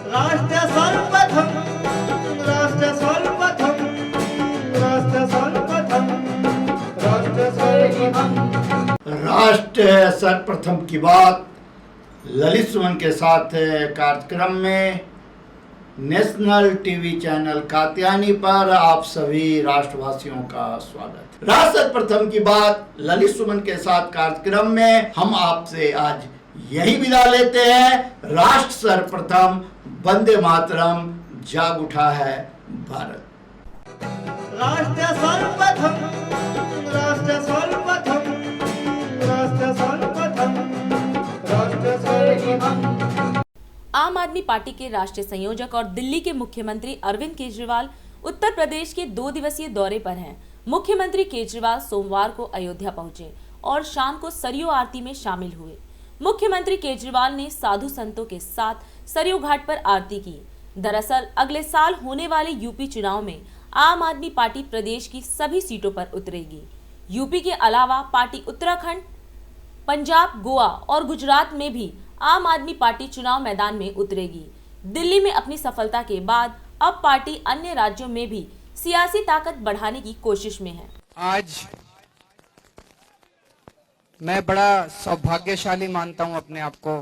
राष्ट्र सर्वप्रथम, राष्ट्र सर्वप्रथम, राष्ट्र सर्वप्रथम, राष्ट्र सर्वप्रथम। राष्ट्र सर्वप्रथम की बात ललित सुमन के साथ कार्यक्रम में नेशनल टीवी चैनल कात्यायनी पर आप सभी राष्ट्रवासियों का स्वागत। राष्ट्र सर्वप्रथम की बात ललित सुमन के साथ कार्यक्रम में हम आपसे आज यही विदा लेते हैं। राष्ट्र सर्वप्रथम, वंदे मातरम, जाग उठा है भारत। राष्ट्र सर्वप्रथम, राष्ट्र सर्वप्रथम, राष्ट्र सर्वप्रथम, राष्ट्र सर्वप्रथम। आम आदमी पार्टी के राष्ट्रीय संयोजक और दिल्ली के मुख्यमंत्री अरविंद केजरीवाल उत्तर प्रदेश के 2 दिवसीय दौरे पर हैं। मुख्यमंत्री केजरीवाल सोमवार को अयोध्या पहुंचे और शाम को सरयू आरती में शामिल हुए। मुख्यमंत्री केजरीवाल ने साधु संतों के साथ सरयू घाट पर आरती की। दरअसल अगले साल होने वाले यूपी चुनाव में आम आदमी पार्टी प्रदेश की सभी सीटों पर उतरेगी। यूपी के अलावा पार्टी उत्तराखंड, पंजाब, गोवा और गुजरात में भी आम आदमी पार्टी चुनाव मैदान में उतरेगी। दिल्ली में अपनी सफलता के बाद अब पार्टी अन्य राज्यों में भी सियासी ताकत बढ़ाने की कोशिश में है। आज मैं बड़ा सौभाग्यशाली मानता हूं अपने आप को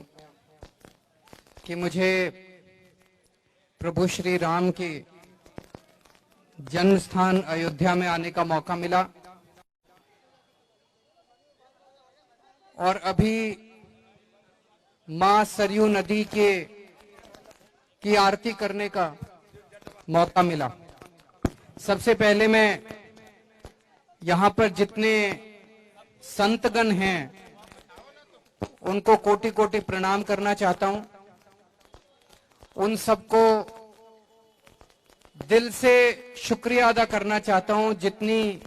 कि मुझे प्रभु श्री राम की जन्म स्थान अयोध्या में आने का मौका मिला और अभी मां सरयू नदी की आरती करने का मौका मिला। सबसे पहले मैं यहां पर जितने संतगण हैं उनको कोटि कोटि प्रणाम करना चाहता हूं। उन सबको दिल से शुक्रिया अदा करना चाहता हूं जितनी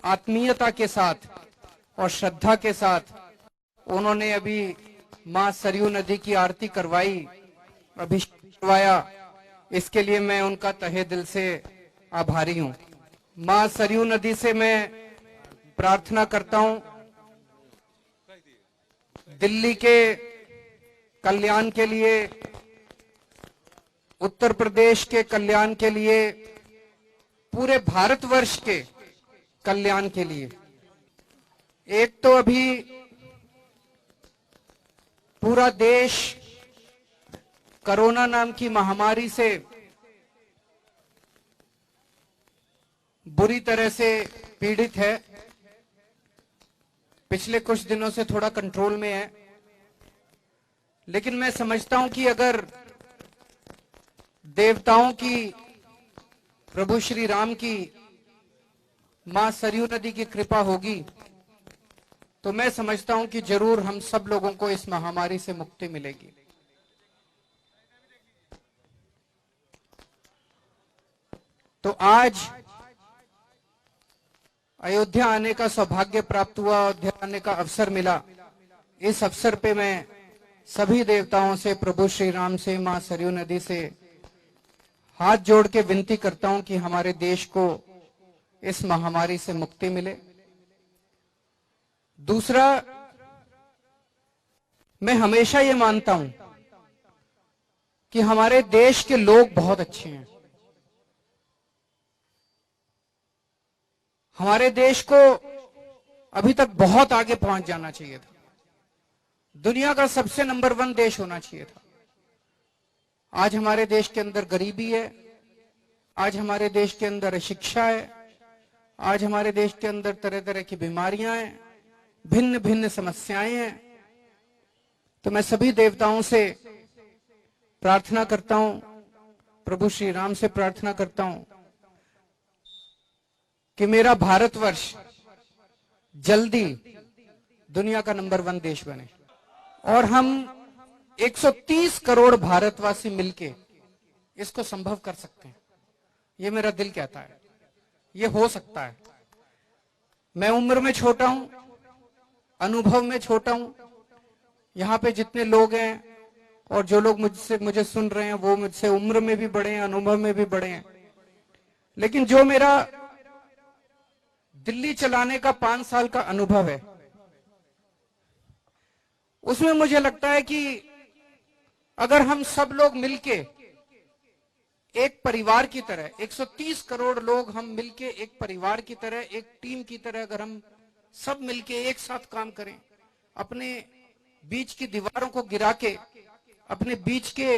आत्मीयता के साथ और श्रद्धा के साथ उन्होंने अभी मां सरयू नदी की आरती करवाई, अभिषेक करवाया। इसके लिए मैं उनका तहे दिल से आभारी हूं। मां सरयू नदी से मैं प्रार्थना करता हूं दिल्ली के कल्याण के लिए, उत्तर प्रदेश के कल्याण के लिए, पूरे भारतवर्ष के कल्याण के लिए। एक तो अभी पूरा देश कोरोना नाम की महामारी से बुरी तरह से पीड़ित है। पिछले कुछ दिनों से थोड़ा कंट्रोल में है, लेकिन मैं समझता हूं कि अगर देवताओं की, प्रभु श्री राम की, मां सरयू नदी की कृपा होगी तो मैं समझता हूं कि जरूर हम सब लोगों को इस महामारी से मुक्ति मिलेगी। तो आज अयोध्या आने का सौभाग्य प्राप्त हुआ, अयोध्या आने का अवसर मिला। इस अवसर पे मैं सभी देवताओं से, प्रभु श्री राम से, मां सरयू नदी से हाथ जोड़ के विनती करता हूं कि हमारे देश को इस महामारी से मुक्ति मिले। दूसरा, मैं हमेशा ये मानता हूं कि हमारे देश के लोग बहुत अच्छे हैं। हमारे देश को अभी तक बहुत आगे पहुंच जाना चाहिए था। दुनिया का सबसे नंबर 1 देश होना चाहिए था। आज हमारे देश के अंदर गरीबी है, आज हमारे देश के अंदर अशिक्षा है, आज हमारे देश के अंदर तरह तरह की बीमारियां हैं, भिन्न भिन्न समस्याएं हैं। तो मैं सभी देवताओं से प्रार्थना करता हूं, प्रभु श्री राम से प्रार्थना करता हूं कि मेरा भारतवर्ष जल्दी दुनिया का नंबर 1 देश बने और हम 130 करोड़ भारतवासी मिलके इसको संभव कर सकते हैं। ये मेरा दिल कहता है, ये हो सकता है। मैं उम्र में छोटा हूं, अनुभव में छोटा हूं। यहाँ पे जितने लोग हैं और जो लोग मुझे सुन रहे हैं वो मुझसे उम्र में भी बड़े हैं, अनुभव में भी बड़े हैं। लेकिन जो मेरा दिल्ली चलाने का 5 साल का अनुभव है, उसमें मुझे लगता है कि अगर हम सब लोग मिलके एक परिवार की तरह 130 करोड़ लोग हम मिलके एक परिवार की तरह, एक टीम की तरह अगर हम सब मिलके एक साथ काम करें, अपने बीच की दीवारों को गिरा के, अपने बीच के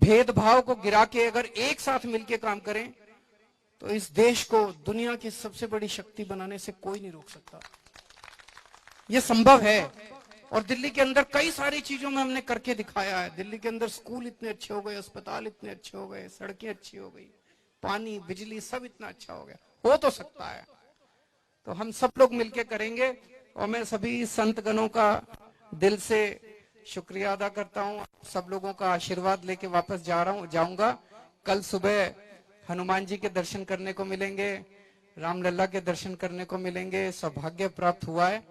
भेदभाव को गिरा के अगर एक साथ मिलके काम करें तो इस देश को दुनिया की सबसे बड़ी शक्ति बनाने से कोई नहीं रोक सकता। यह संभव है। और दिल्ली के अंदर कई सारी चीजों में हमने करके दिखाया है। दिल्ली के अंदर स्कूल इतने अच्छे हो गए, अस्पताल इतने अच्छे हो गए, सड़कें अच्छी हो गई, पानी बिजली सब इतना अच्छा हो गया। हो तो सकता है, तो हम सब लोग मिलके करेंगे। और मैं सभी संतगणों का दिल से शुक्रिया अदा करता हूं। सब लोगों का आशीर्वाद लेके वापस जाऊंगा। कल सुबह हनुमान जी के दर्शन करने को मिलेंगे, रामलला के दर्शन करने को मिलेंगे। सौभाग्य प्राप्त हुआ है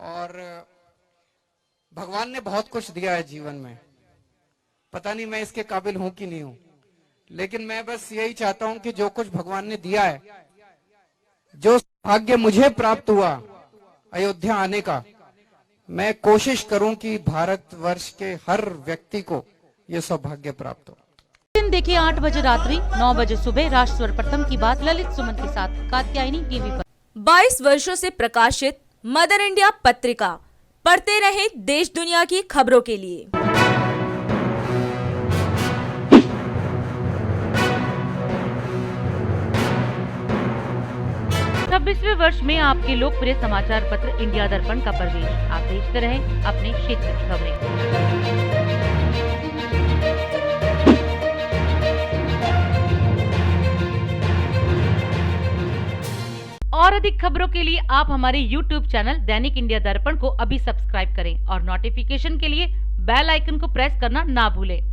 और भगवान ने बहुत कुछ दिया है जीवन में। पता नहीं मैं इसके काबिल हूं कि नहीं हूं, लेकिन मैं बस यही चाहता हूं कि जो कुछ भगवान ने दिया है, जो भाग्य मुझे प्राप्त हुआ अयोध्या आने का, मैं कोशिश करूं कि भारतवर्ष के हर व्यक्ति को यह सौभाग्य प्राप्त हो। दिन देखिए 8 बजे रात्रि 9 बजे सुबह राष्ट्र प्रथम की बात ललित सुमन के साथ कात्यायनी टीवी पर। 22 वर्षों से प्रकाशित मदर इंडिया पत्रिका, पढ़ते रहे देश दुनिया की खबरों के लिए। 26वें वर्ष में आपके लोकप्रिय समाचार पत्र इंडिया दर्पण का प्रवेश। आप देखते रहें अपने क्षेत्र की खबरें। और अधिक खबरों के लिए आप हमारे YouTube चैनल दैनिक इंडिया दर्पण को अभी सब्सक्राइब करें और नोटिफिकेशन के लिए बेल आइकन को प्रेस करना ना भूलें।